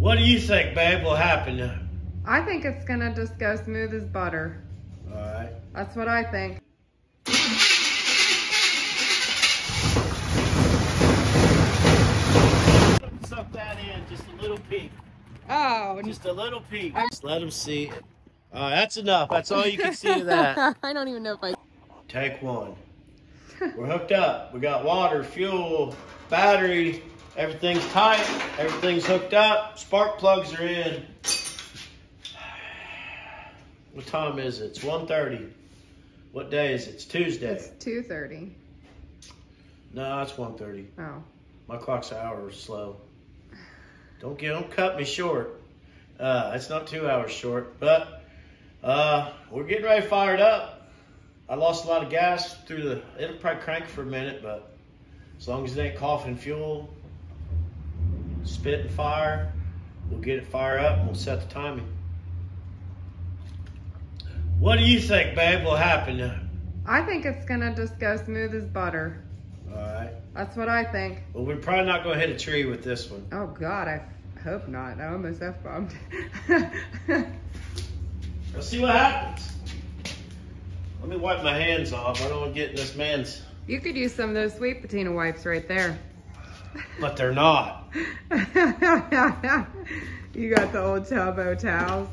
What do you think, babe, will happen? I think it's gonna just go smooth as butter. All right. That's what I think. Suck that in, just a little peek. Oh. Just a little peek. Just let them see it. All right, that's enough. That's all you can see of that. I don't even know if I... Take one. We're hooked up. We got water, fuel, battery. Everything's tight. Everything's hooked up. Spark plugs are in. What time is it? It's 1:30. What day is it? It's Tuesday. It's 2:30. No, it's 1:30. Oh. My clock's an hour slow. Don't cut me short. It's not 2 hours short, but we're getting ready to fire it up. I lost a lot of gas through the, it'll probably crank for a minute, but as long as it ain't coughing fuel, spitting fire, we'll get it fired up and we'll set the timing. What do you think, babe, will happen? I think it's gonna just go smooth as butter. All right. That's what I think. Well, we're probably not gonna hit a tree with this one. Oh God, I hope not. I almost F-bombed. Let's see what happens. Let me wipe my hands off. I don't want to get in this man's. You could use some of those sweet potato wipes right there. But they're not. You got the old Chavo towels.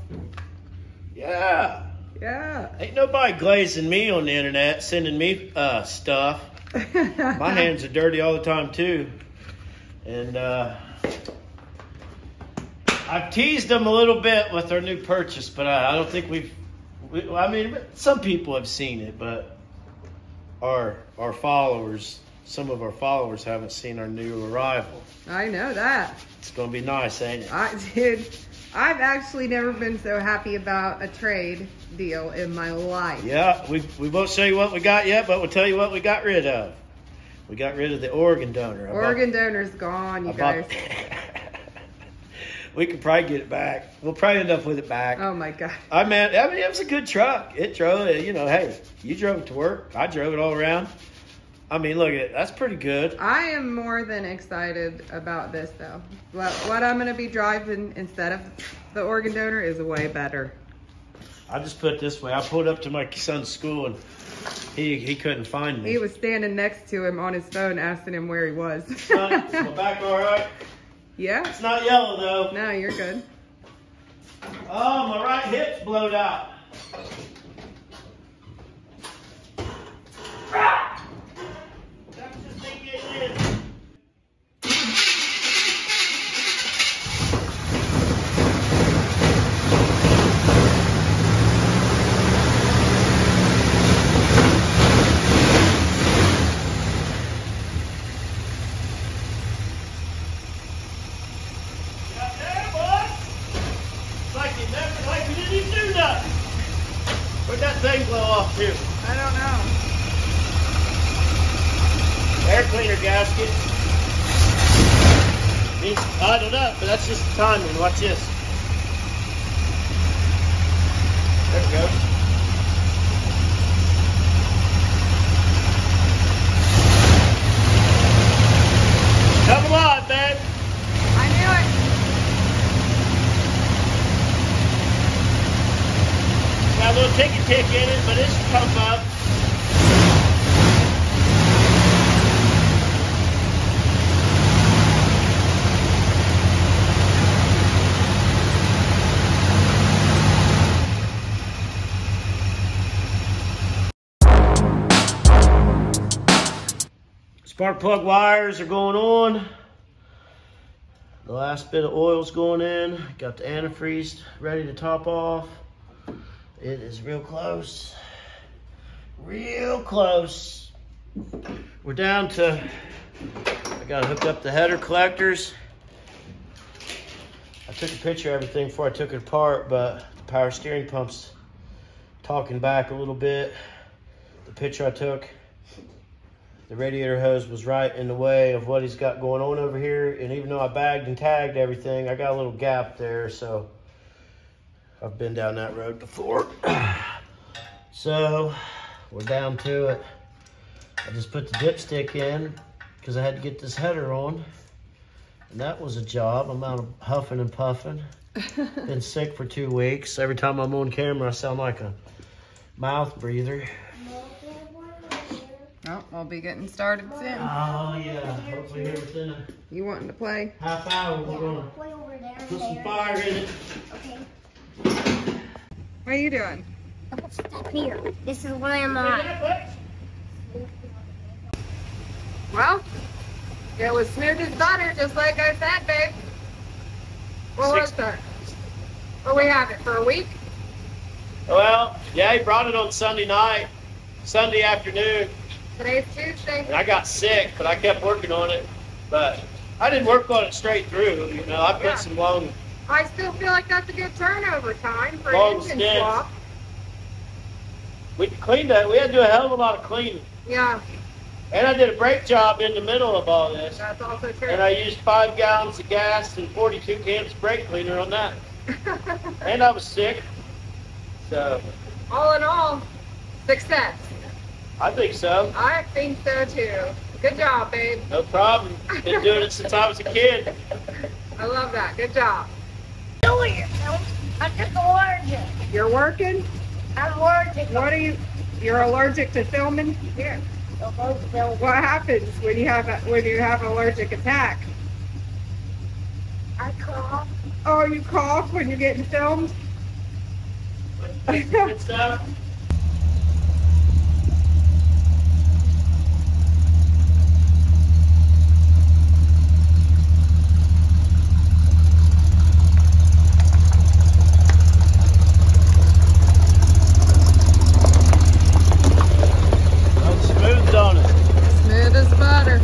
Yeah. Yeah. Ain't nobody glazing me on the internet, sending me stuff. My hands are dirty all the time too. And I've teased them a little bit with our new purchase, but I don't think I mean, some people have seen it, but our followers, some of our followers haven't seen our new arrival. I know that. It's gonna be nice, ain't it? Dude, I've actually never been so happy about a trade deal in my life. Yeah, we won't show you what we got yet, but we'll tell you what we got rid of. We got rid of the organ donor. Organ donor's gone, you guys. We could probably get it back. We'll probably end up with it back. Oh my God. I mean, it was a good truck. It drove it, you know, hey, you drove it to work. I drove it all around. I mean, look at it. That's pretty good. I am more than excited about this though. What I'm gonna be driving instead of the organ donor is way better. I just put it this way. I pulled up to my son's school and he couldn't find me. He was standing next to him on his phone asking him where he was. Son, is my back all right? Yeah. It's not yellow though. No, you're good. Oh, my right hip's blowed out. That's just me getting in. Where'd that thing blow off to? I don't know. Air cleaner gasket. Needs idled up, but that's just the timing. Watch this. There it goes. Come alive, babe. I knew it. Got a little tick in it, but it should pump up. Spark plug wires are going on. The last bit of oil's going in. Got the antifreeze ready to top off. It is real close. Real close. We're down to, I gotta hook up the header collectors. I took a picture of everything before I took it apart, but the power steering pump's talking back a little bit. The picture I took, the radiator hose was right in the way of what he's got going on over here. And even though I bagged and tagged everything, I got a little gap there, so I've been down that road before. So we're down to it. I just put the dipstick in because I had to get this header on. And that was a job. I'm out of huffing and puffing. Been sick for 2 weeks. Every time I'm on camera, I sound like a mouth breather. Oh, we'll be getting started soon. Oh, yeah. Hopefully here within a You wanting to play? half hour, we're going to put some fire in it. Okay. What are you doing? Here. This is where I'm at. Well, it was smooth as butter, just like I said, babe. What was that? Well, we have it for a week. Well, yeah, he brought it on Sunday night, Sunday afternoon. Today's Tuesday. And I got sick, but I kept working on it. But I didn't work on it straight through. You know, I put some long. I still feel like that's a good turnover time for Long an engine stints. swap. We cleaned that. We had to do a hell of a lot of cleaning. Yeah, And I did a brake job in the middle of all this. that's also true. And I used 5 gallons of gas and 42 cans of brake cleaner on that. And I was sick. So All in all, success. I think so. I think so too. Good job, babe. No problem. Been doing it since I was a kid. I love that. Good job. I'm just allergic. You're working? I'm allergic. What are you? You're allergic to filming? Here. What happens when you have an allergic attack? I cough. Oh, you cough when you're getting filmed? Good stuff. Smooth on it. Smooth as butter.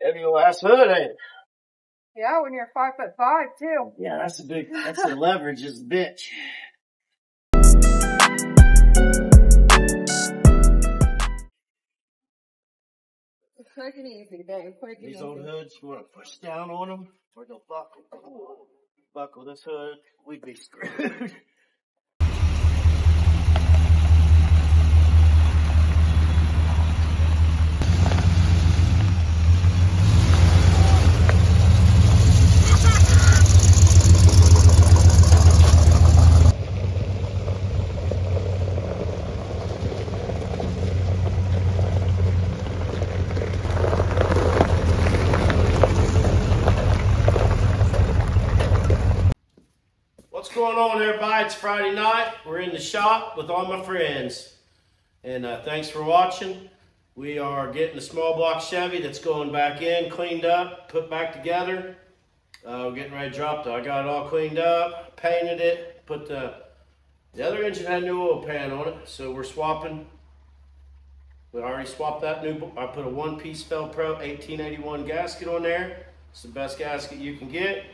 Heavy old ass hood, ain't it? Yeah, when you're 5'5" too. Yeah, that's the leverage is a bitch. Quick and easy, babe. Quick and These easy. old hoods, you want to push down on them, or they'll buckle. Buckle this hood, we'd be screwed. What's going on, everybody? It's Friday night. We're in the shop with all my friends. And thanks for watching. We are getting a small block Chevy that's going back in, cleaned up, put back together. We're getting ready to drop though. I got it all cleaned up, painted it, put the other engine had a new oil pan on it, so we're swapping. We already swapped that new, I put a one-piece Fel Pro 1881 gasket on there. It's the best gasket you can get.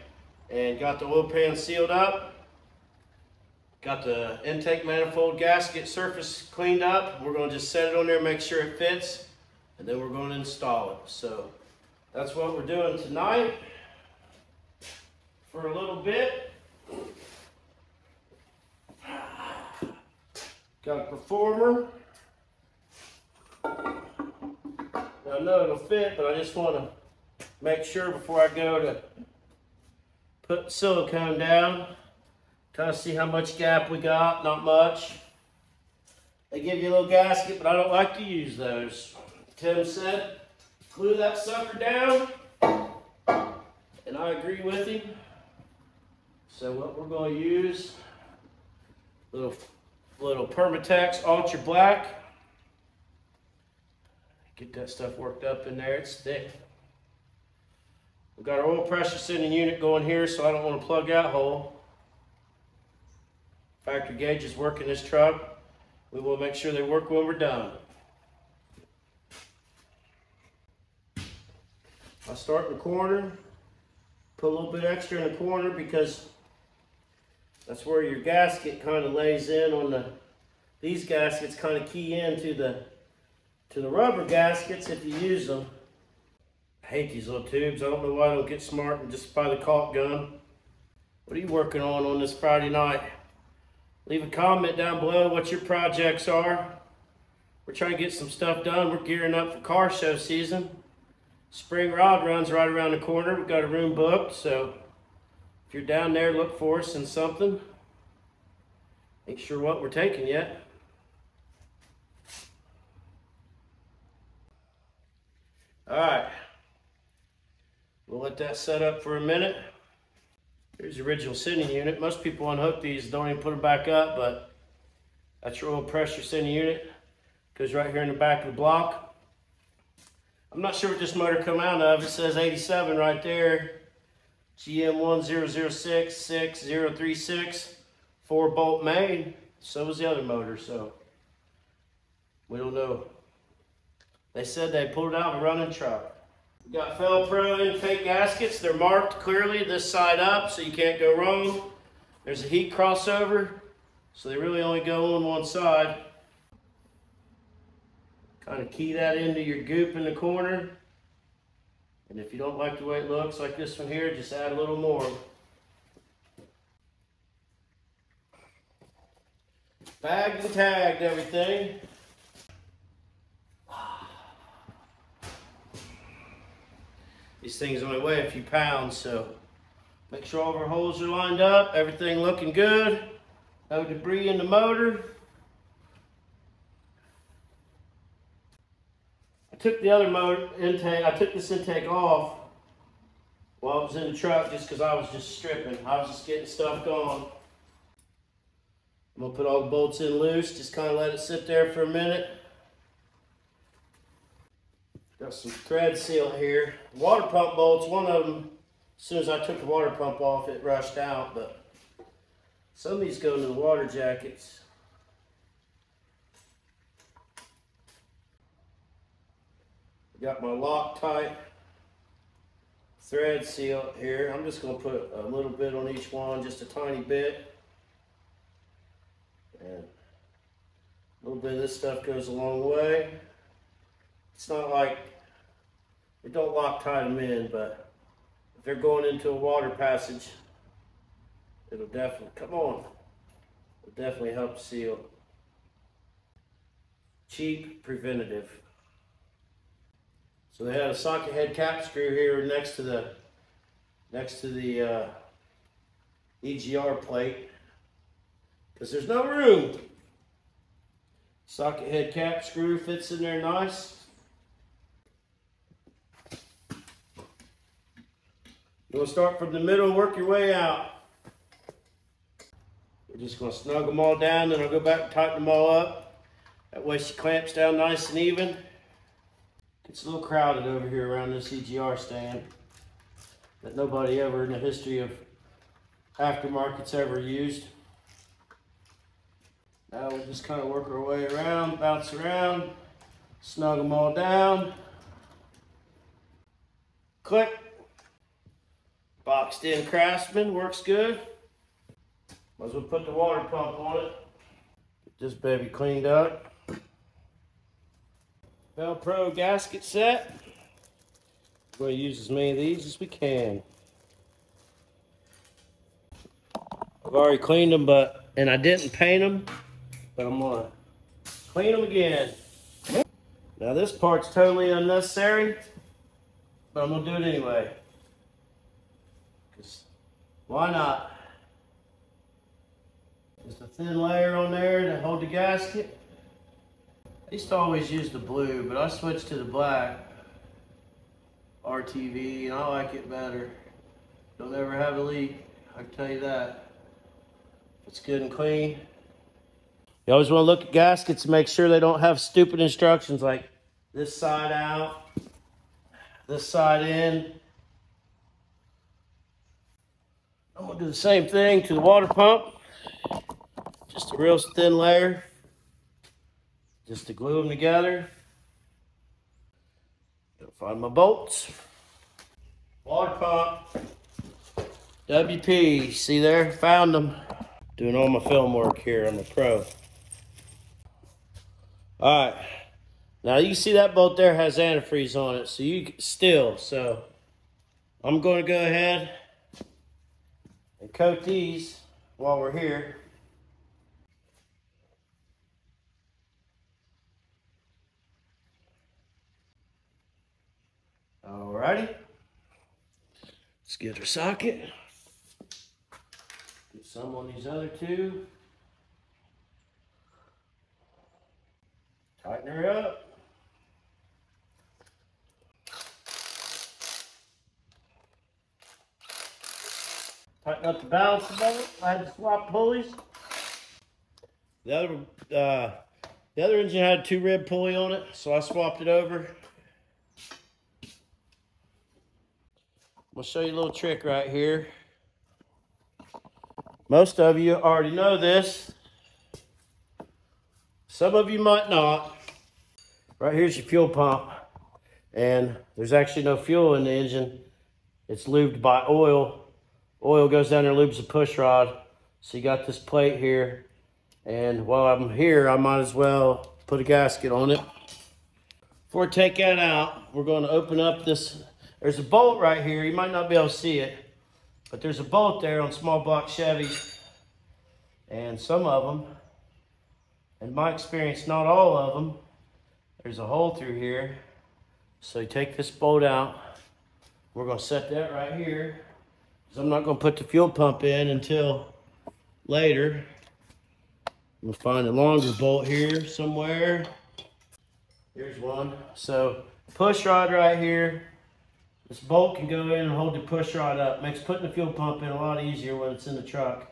And got the oil pan sealed up. Got the intake manifold gasket surface cleaned up. We're going to just set it on there, make sure it fits, and then we're going to install it. So that's what we're doing tonight for a little bit. Got a Performer. I know it'll fit, but I just want to make sure before I go to put silicone down. Kind of see how much gap we got, not much. They give you a little gasket, but I don't like to use those. Tim said, glue that sucker down, and I agree with him. So what we're going to use, little Permatex Ultra Black. Get that stuff worked up in there, it's thick. We've got our oil pressure sending unit going here, so I don't want to plug that hole. Factory gauge is working this truck. We will make sure they work when we're done. I start in the corner, put a little bit extra in the corner because that's where your gasket kind of lays in on the, these gaskets kind of key into the rubber gaskets if you use them. I hate these little tubes. I don't know why I don't get smart and just buy the caulk gun. What are you working on this Friday night? Leave a comment down below what your projects are. We're trying to get some stuff done. We're gearing up for car show season. Spring rod run's right around the corner. We've got a room booked, so if you're down there, look for us in something. Ain't sure what we're taking yet. All right, we'll let that set up for a minute. Here's the original sending unit. Most people unhook these, don't even put them back up, but that's your oil pressure sending unit. Goes right here in the back of the block. I'm not sure what this motor come out of. It says 87 right there. GM10066036, 4-bolt main. So was the other motor, so we don't know. They said they pulled it out of a running truck. We got Velcro intake gaskets. They're marked clearly this side up, so you can't go wrong. There's a heat crossover, so they really only go on one side. Kind of key that into your goop in the corner. And if you don't like the way it looks, like this one here, just add a little more. Bagged and tagged everything. These things only weigh a few pounds, so make sure all of our holes are lined up, everything looking good. No debris in the motor. I took the other motor intake, I took this intake off while I was in the truck just because I was just stripping. I was just getting stuff gone. I'm gonna put all the bolts in loose, just kind of let it sit there for a minute. Got some thread sealant here. Water pump bolts, one of them, as soon as I took the water pump off, it rushed out, but some of these go into the water jackets. Got my Loctite thread sealant here. I'm just going to put a little bit on each one, just a tiny bit. And a little bit of this stuff goes a long way. It's not like, it don't Loctite them in, but if they're going into a water passage, it'll definitely, come on, it'll definitely help seal. Cheap preventative. So they had a socket head cap screw here next to the EGR plate because there's no room. Socket head cap screw fits in there nice. You're going to start from the middle and work your way out. We're just going to snug them all down, then I'll go back and tighten them all up. That way she clamps down nice and even. It's a little crowded over here around this EGR stand that nobody ever in the history of aftermarket's ever used. Now we'll just kind of work our way around, bounce around, snug them all down. Click. Boxed in Craftsman, works good. Might as well put the water pump on it. Get this baby cleaned up. Velcro gasket set. We're going to use as many of these as we can. I've already cleaned them, and I didn't paint them, but I'm going to clean them again. Now this part's totally unnecessary, but I'm going to do it anyway. Because why not? Just a thin layer on there to hold the gasket. I used to always use the blue, but I switched to the black RTV, and I like it better. Don't ever have a leak, I can tell you that. It's good and clean. You always want to look at gaskets and make sure they don't have stupid instructions like this side out, this side in. I'm going to do the same thing to the water pump. Just a real thin layer. Just to glue them together. Gotta find my bolts. Water pump. WP, see there? Found them. Doing all my film work here. I'm a pro. All right. Now you can see that bolt there has antifreeze on it, so so I'm going to go ahead and coat these while we're here. Alrighty. Let's get her socket. Get some on these other two. Tighten her up. Tighten up the balance of it. I had to swap pulleys. The other engine had a 2-rib pulley on it, so I swapped it over. I'm gonna show you a little trick right here. Most of you already know this. Some of you might not. Right here's your fuel pump, and there's actually no fuel in the engine. It's lubed by oil. Oil goes down there and lubes the push rod. So you got this plate here, and while I'm here, I might as well put a gasket on it. Before I take that out, we're going to open up this. There's a bolt right here. You might not be able to see it, but there's a bolt there on small block Chevys, and some of them, in my experience, not all of them, there's a hole through here. So you take this bolt out. We're going to set that right here, because I'm not going to put the fuel pump in until later. I'm going to find a longer bolt here somewhere. Here's one. So push rod right here. This bolt can go in and hold the push rod up. Makes putting the fuel pump in a lot easier when it's in the truck,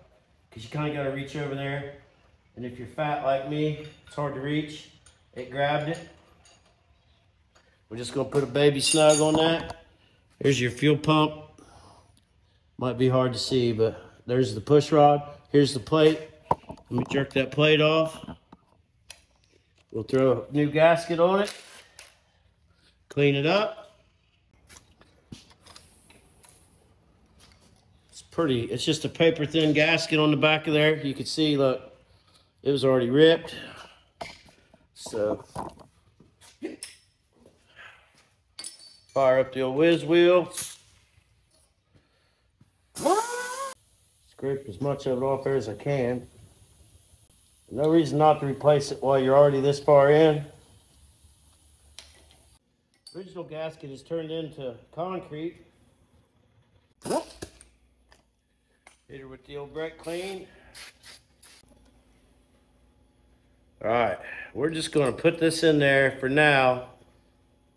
because you kind of got to reach over there. And if you're fat like me, it's hard to reach. It grabbed it. We're just going to put a baby snug on that. Here's your fuel pump. Might be hard to see, but there's the push rod. Here's the plate. Let me jerk that plate off. We'll throw a new gasket on it. Clean it up. It's just a paper thin gasket on the back of there. You can see, look, it was already ripped. So, fire up the old whiz wheel. Scrape as much of it off there as I can. No reason not to replace it while you're already this far in. Original gasket is turned into concrete. Hit her with the old brake clean. All right, we're just going to put this in there for now.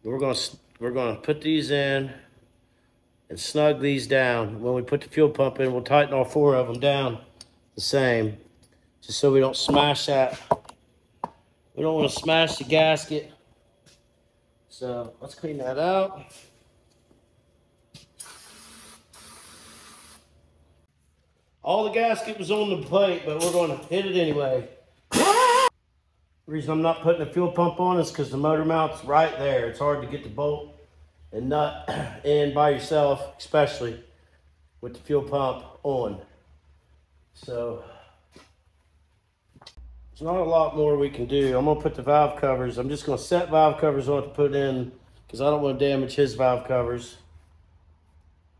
We're going to put these in and snug these down. When we put the fuel pump in, we'll tighten all 4 of them down the same, just so we don't smash that. We don't want to smash the gasket. So let's clean that out. All the gasket was on the plate, but we're going to hit it anyway. The reason I'm not putting the fuel pump on is because the motor mount's right there. It's hard to get the bolt and nut in by yourself, especially with the fuel pump on. So there's not a lot more we can do. I'm going to put the valve covers. I'm just going to set valve covers on to put in, because I don't want to damage his valve covers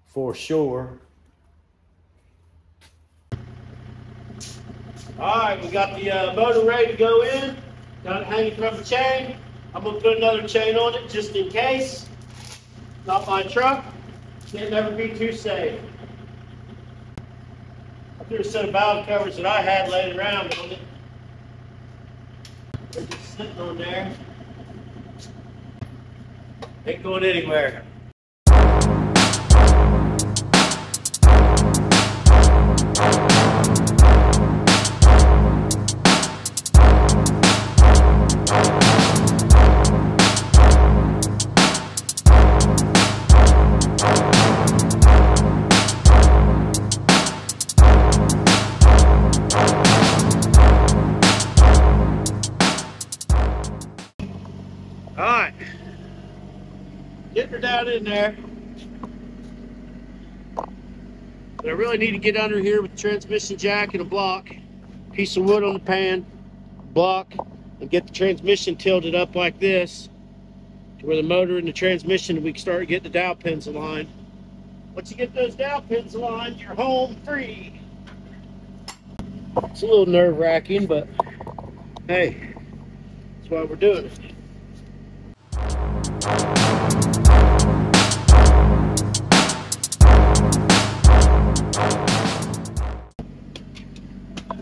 for sure. All right, we got the motor ready to go in. Got it hanging from the chain. I'm going to put another chain on it just in case. Not my truck. Can't never be too safe. I threw a set of valve covers that I had laying around on it. They're just sitting on there. Ain't going anywhere. Getting her down in there. But I really need to get under here with the transmission jack and a block, piece of wood on the pan, block, and get the transmission tilted up like this to where the motor and the transmission, we can start getting the dowel pins aligned. Once you get those dowel pins aligned, you're home free. It's a little nerve-wracking, but hey, that's why we're doing it.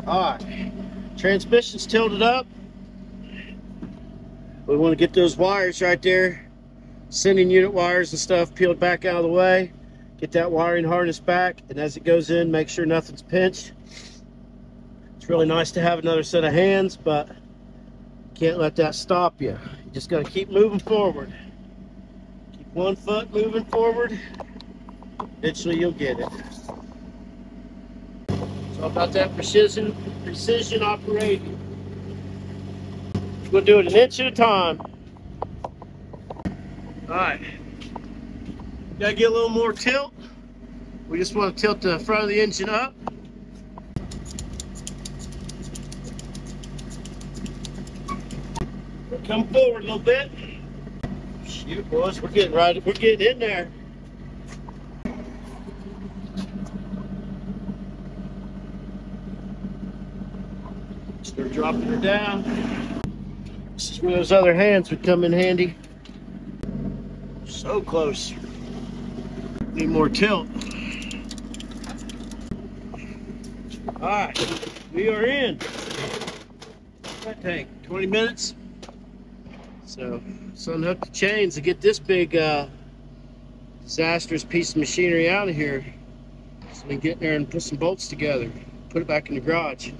All right, transmission's tilted up. We want to get those wires right there, sending unit wires and stuff, peeled back out of the way. Get that wiring harness back, and as it goes in, make sure nothing's pinched. It's really nice to have another set of hands, but can't let that stop you. You just got to keep moving forward. Keep one foot moving forward. Eventually you'll get it. It's all about that precision operating. We'll do it an inch at a time. All right. Gotta get a little more tilt. We just want to tilt the front of the engine up. Come forward a little bit. Shoot, boys, we're getting in there. Start dropping her down. This is where those other hands would come in handy. So close. Need more tilt. All right, we are in. What's that take? 20 minutes? So let's unhook the chains to get this big disastrous piece of machinery out of here. So we can get in there and put some bolts together. Put it back in the garage.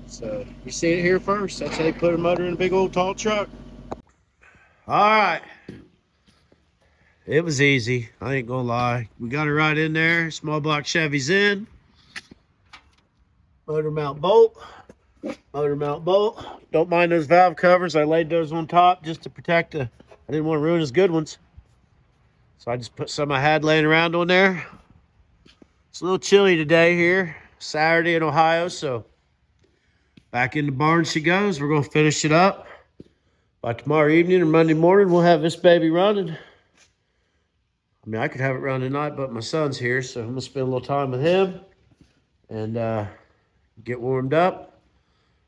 So you see it here first. That's how they put a motor in a big old tall truck. All right. It was easy. I ain't gonna lie. We got it right in there. Small block Chevy's in. Motor mount bolt. Motor mount bolt. Don't mind those valve covers. I laid those on top just to protect the, I didn't want to ruin his good ones. So I just put some I had laying around on there. It's a little chilly today here. Saturday in Ohio, so back in the barn she goes. We're gonna finish it up. By tomorrow evening or Monday morning, we'll have this baby running. I mean, I could have it run tonight, but my son's here, so I'm gonna spend a little time with him and get warmed up.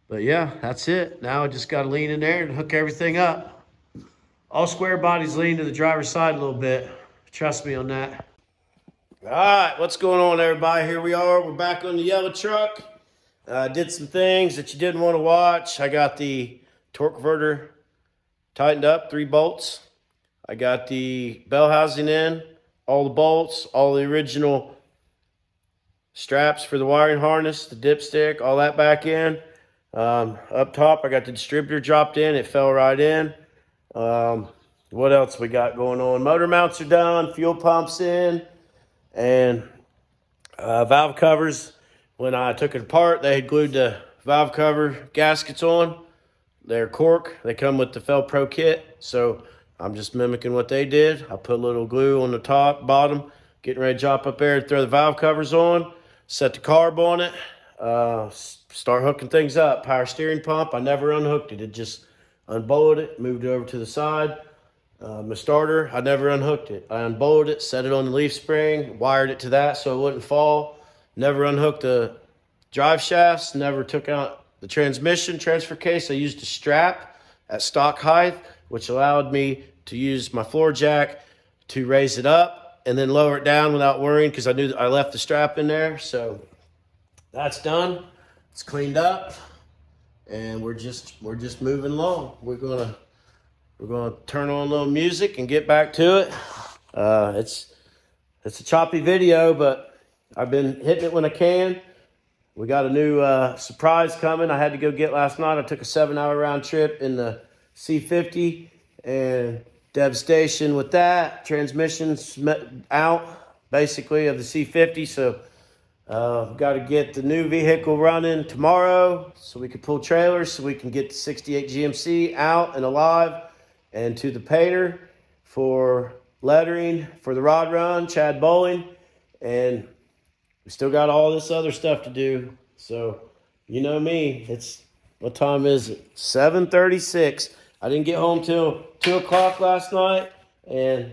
But yeah, that's it. Now I just gotta lean in there and hook everything up. All square bodies lean to the driver's side a little bit. Trust me on that. All right, what's going on, everybody? Here we are. We're back on the yellow truck. Did some things that you didn't want to watch. I got the torque converter tightened up, 3 bolts. I got the bell housing in, all the bolts, all the original straps for the wiring harness, the dipstick, all that back in. Up top, I got the distributor dropped in. It fell right in. What else we got going on? Motor mounts are done, fuel pumps in, and valve covers. When I took it apart, they had glued the valve cover gaskets on. They're cork. They come with the Fel-Pro kit, so I'm just mimicking what they did. I put a little glue on the top, bottom, getting ready to drop up there, throw the valve covers on, set the carb on it, start hooking things up. Power steering pump, I never unhooked it. It just unbolted it, moved it over to the side. My starter, I never unhooked it. I unbolted it, set it on the leaf spring, wired it to that so it wouldn't fall. Never unhooked the drive shafts, never took out the transmission transfer case. I used a strap at stock height, which allowed me to use my floor jack to raise it up and then lower it down without worrying, because I knew that I left the strap in there. So that's done. It's cleaned up, and we're just moving along. We're gonna turn on a little music and get back to it. It's a choppy video, but I've been hitting it when I can. We got a new surprise coming. I had to go get last night. I took a 7-hour round trip in the C50 and devastation with that. Transmission's out basically of the C50, so got to get the new vehicle running tomorrow so we can pull trailers, so we can get the 68 GMC out and alive, and to the painter for lettering for the rod run, Chad Bowling, and We still got all this other stuff to do. So, you know me. It's, what time is it? 7:36. I didn't get home till 2 o'clock last night. And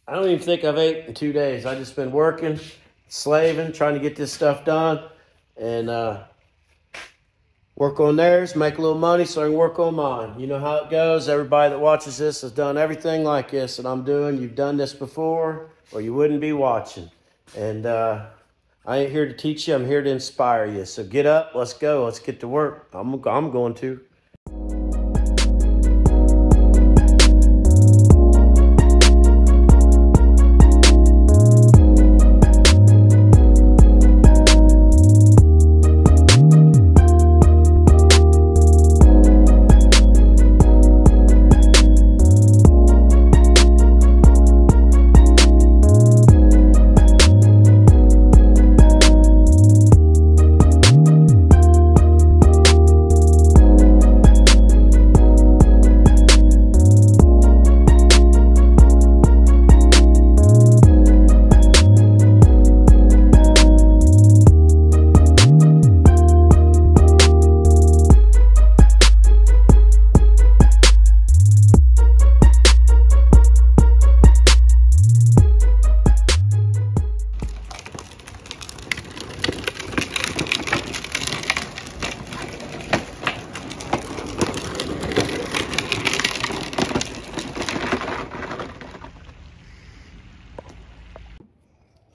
I don't even think I've ate in 2 days. I just been working, slaving, trying to get this stuff done. And work on theirs, make a little money so I can work on mine. You know how it goes. Everybody that watches this has done everything like this that I'm doing. You've done this before, or you wouldn't be watching. And I ain't here to teach you. I'm here to inspire you. So get up. Let's go. Let's get to work. I'm going to.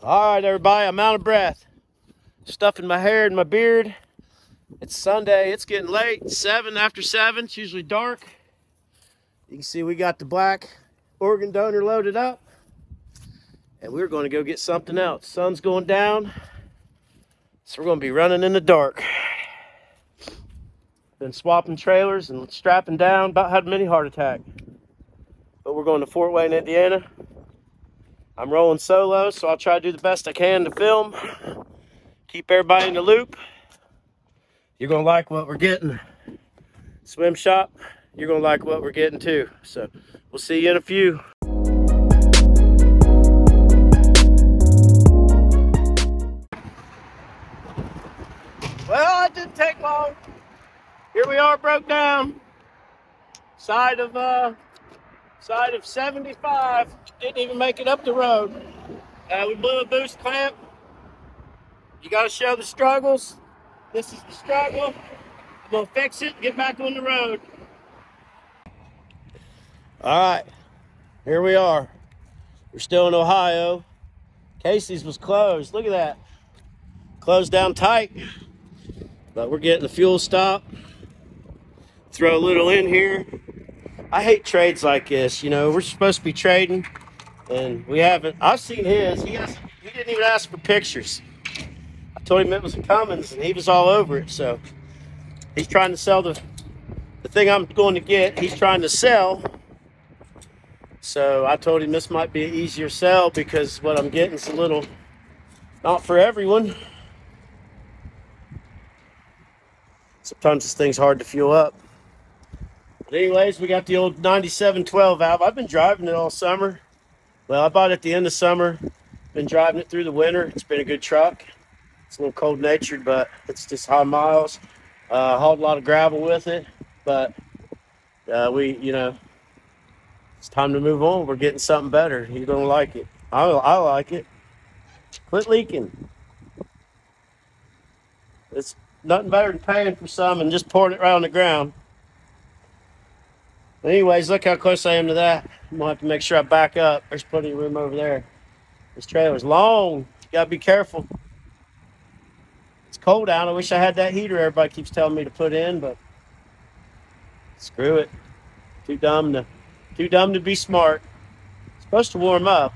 All right, everybody, I'm out of breath. Stuff in my hair and my beard. It's Sunday. It's getting late. 7 after 7. It's usually dark. You can see we got the black organ donor loaded up. And we're going to go get something else. Sun's going down. So we're going to be running in the dark. Been swapping trailers and strapping down. About had a mini heart attack. But we're going to Fort Wayne, Indiana. I'm rolling solo, so I'll try to do the best I can to film. Keep everybody in the loop. You're going to like what we're getting. Swim shop, you're going to like what we're getting too. So we'll see you in a few. Well, it didn't take long. Here we are, broke down. Side of 75. Didn't even make it up the road. We blew a boost clamp. You got to show the struggles. This is the struggle. I'm going to fix it and get back on the road. All right, here we are. We're still in Ohio. Casey's was closed. Look at that. Closed down tight. But we're getting the fuel stop. Throw a little in here. I hate trades like this. You know, we're supposed to be trading, and we haven't. I've seen his. He didn't even ask for pictures. I told him it was a Cummins, and he was all over it. So he's trying to sell the thing I'm going to get. He's trying to sell. So I told him this might be an easier sell because what I'm getting is a little not for everyone. Sometimes this thing's hard to fuel up. But anyways, we got the old 9712 valve. I've been driving it all summer. Well, I bought it at the end of summer. Been driving it through the winter. It's been a good truck. It's a little cold-natured, but it's just high miles. Hauled a lot of gravel with it, but you know, it's time to move on. We're getting something better. You're gonna like it. I like it. Quit leaking. It's nothing better than paying for some and just pouring it right on the ground. Anyways, look how close I am to that. I'm gonna have to make sure I back up. There's plenty of room over there. This trailer's long. You gotta be careful. It's cold out. I wish I had that heater everybody keeps telling me to put in, but screw it. Too dumb to be smart. It's supposed to warm up.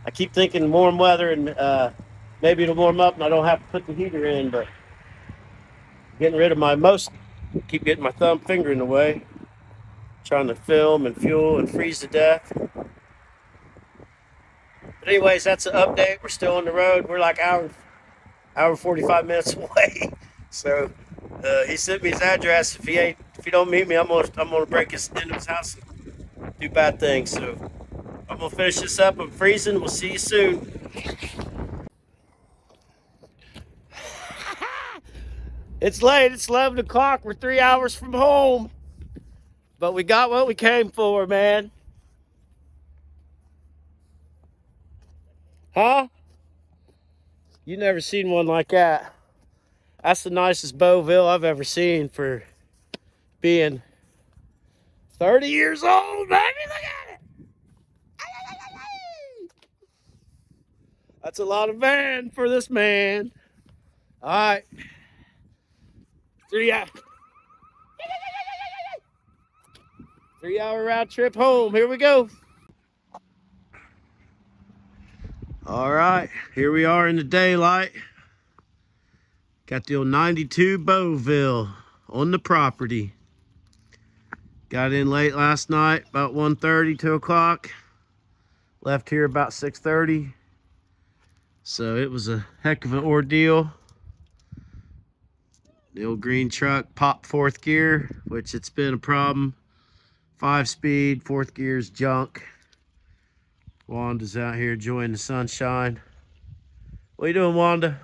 I keep thinking warm weather and maybe it'll warm up and I don't have to put the heater in, but getting rid of keep getting my thumb finger in the way. Trying to film and fuel and freeze to death. But anyways, that's an update. We're still on the road. We're like hour 45 minutes away. So he sent me his address. If he don't meet me, I'm gonna break into his house and do bad things. So I'm gonna finish this up. I'm freezing. We'll see you soon. It's late. It's 11 o'clock. We're 3 hours from home. But we got what we came for, man. Huh? You never seen one like that. That's the nicest beauville I've ever seen for being 30 years old, baby. Look at it. That's a lot of van for this man. All right. 3 hour round trip home. Here we go. All right, here we are in the daylight. Got the old 92 Beauville on the property. Got in late last night, about 1:30, 2 o'clock. Left here about 6:30. So it was a heck of an ordeal. The old green truck popped fourth gear, which it's been a problem. 5-speed, fourth gear's junk. Wanda's out here enjoying the sunshine. What you doing, Wanda?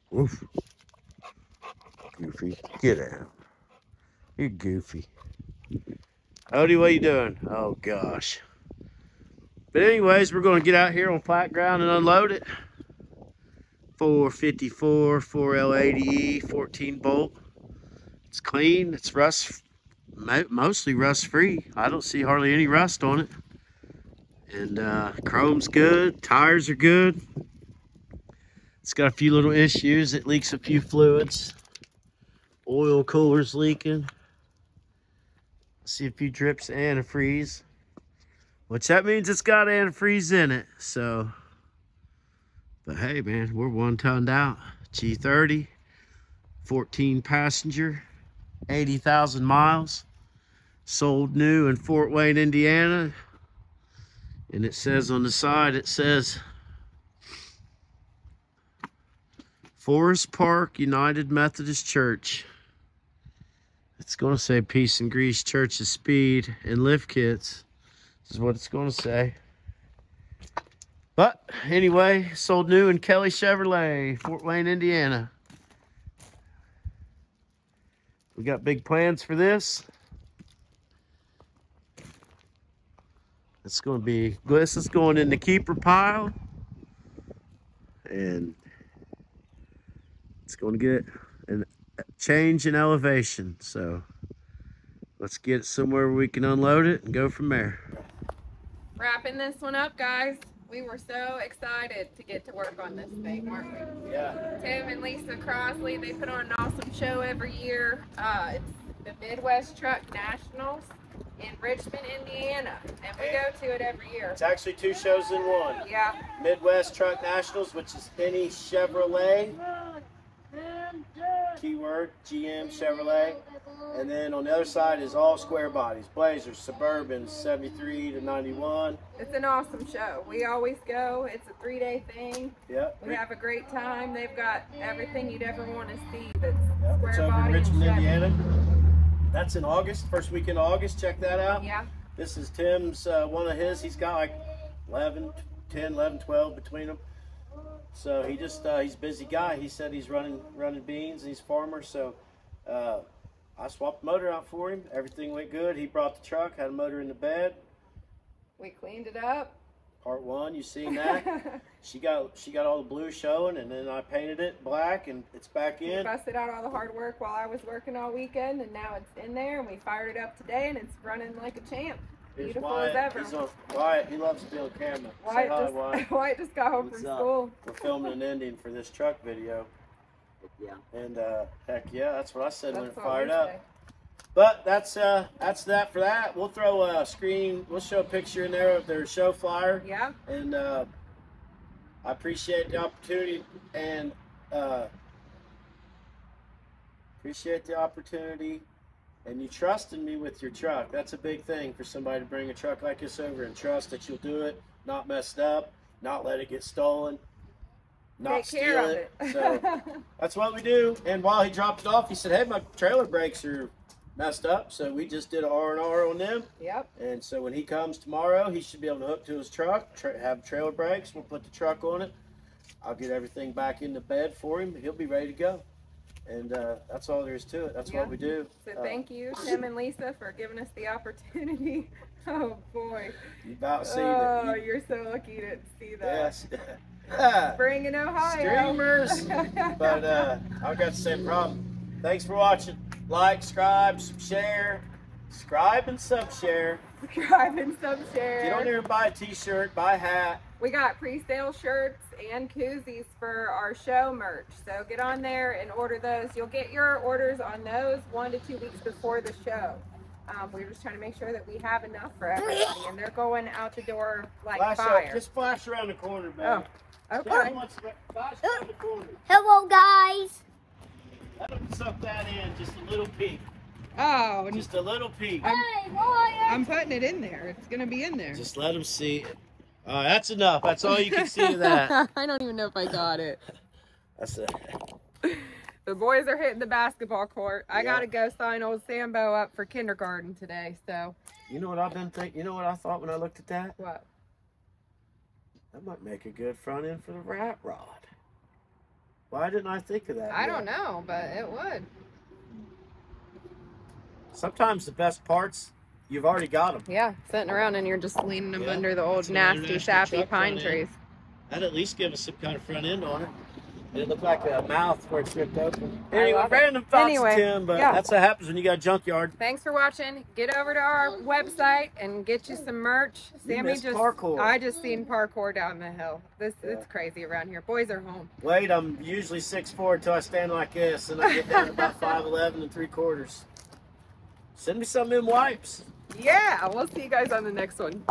Woof. Goofy, get out. You're goofy. Odie, what you doing? Oh, gosh. But anyways, we're going to get out here on flat ground and unload it. 454, 4L80E, 14 bolt. It's clean. It's rust, mostly rust free. I don't see hardly any rust on it. And chrome's good. Tires are good. It's got a few little issues. It leaks a few fluids. Oil cooler's leaking. See a few drips of antifreeze, which that means it's got antifreeze in it. So, but hey, man, we're 1 tonned out. K-30, 14 passenger, 80,000 miles. Sold new in Fort Wayne, Indiana. And it says on the side, it says Forest Park United Methodist Church. It's going to say Piece.n.grease Church of Speed and Lift Kits. This is what it's going to say. But anyway, sold new in Kelly Chevrolet, Fort Wayne, Indiana. We got big plans for this. It's going to be, this is going in the keeper pile. And it's going to get a change in elevation. So let's get it somewhere where we can unload it and go from there. Wrapping this one up, guys. We were so excited to get to work on this thing, weren't we? Yeah. Tim and Lisa Crossley, they put on an awesome show every year. It's the Midwest Truck Nationals in Richmond, Indiana, and we go to it every year. It's actually 2 shows in one. Yeah. Midwest Truck Nationals, which is any Chevrolet, keyword GM Chevrolet, and then on the other side is all square bodies, Blazers, Suburbans, 73 to 91. It's an awesome show. We always go. It's a 3-day thing. Yep. We have a great time. They've got everything you'd ever want to see. That's Yep. It's square over in body Richmond, and Chevy. Indiana. That's in August, first week in August. Check that out. Yeah. This is Tim's, one of his. He's got like 10, 11, 12 between them. So he just, he's a busy guy. He said he's running beans and he's a farmer. So I swapped the motor out for him. Everything went good. He brought the truck, had a motor in the bed. We cleaned it up. Part 1, you seen that? she got all the blue showing, and then I painted it black, and it's back in. We busted out all the hard work while I was working all weekend, and now it's in there, and we fired it up today, and it's running like a champ. Here's Beautiful Wyatt. as ever. He's on, Wyatt, he loves to be on camera. Say hi, Wyatt. Wyatt just got home What's from up? school. We're filming an ending for this truck video. Yeah. And heck yeah, that's what I said when it That's what fired we up. say. But that's that for that. We'll throw a screen. We'll show a picture in there of their show flyer. Yeah. And I appreciate the opportunity and and you trusting me with your truck. That's a big thing for somebody to bring a truck like this over and trust that you'll do it, not messed up, not let it get stolen, not Take care steal of it. it. So that's what we do. And while he dropped it off, he said, hey, my trailer brakes are messed up. So we just did an R&R on them. Yep. And so when he comes tomorrow, he should be able to hook to his truck, have trailer brakes. We'll put the truck on it. I'll get everything back in the bed for him. He'll be ready to go. And that's all there is to it. That's what we do. So thank you, Tim and Lisa, for giving us the opportunity. Oh boy. You about see Oh, that. you're so lucky to see that. Yes. Spring in Ohio. Streamers. But I've got the same problem. Thanks for watching. Like, subscribe, share. Subscribe and sub-share. Subscribe and sub-share. Get on here and buy a t-shirt, buy a hat. We got pre-sale shirts and koozies for our show merch. So get on there and order those. You'll get your orders on those 1 to 2 weeks before the show. We're just trying to make sure that we have enough for everybody. And they're going out the door like fire. Just flash around the corner, man. Oh, okay. Flash around the corner. Hello, guys. Let them suck that in, just a little peek. Oh, Just a little peek. Hey, boy. I'm putting it in there. It's going to be in there. Just let them see it. That's enough. That's all you can see of that. I don't even know if I got it. That's it. The boys are hitting the basketball court. I got to go sign old Sambo up for kindergarten today, so. You know what I've been thinking? You know what I thought when I looked at that? What? That might make a good front end for the rat rod. Why didn't I think of that? I don't know, but it would. Sometimes the best parts, you've already got them. Yeah, sitting around and you're just leaning them under the old That's an nasty, international sappy truck pine front end. trees. That'd at least give us some kind of front end on it. And it looked like a mouth where it's ripped open. I Anyway, love it. random thoughts, Anyway, Tim, but yeah. that's what happens when you got a junkyard. Thanks for watching. Get over to our website and get you some merch. Sammy missed parkour. I just seen parkour down the hill. It's crazy around here. Boys are home. Wait, I'm usually 6'4" until I stand like this, and I get down to about 5'11" and 3/4. Send me some of them wipes. Yeah, we'll see you guys on the next one.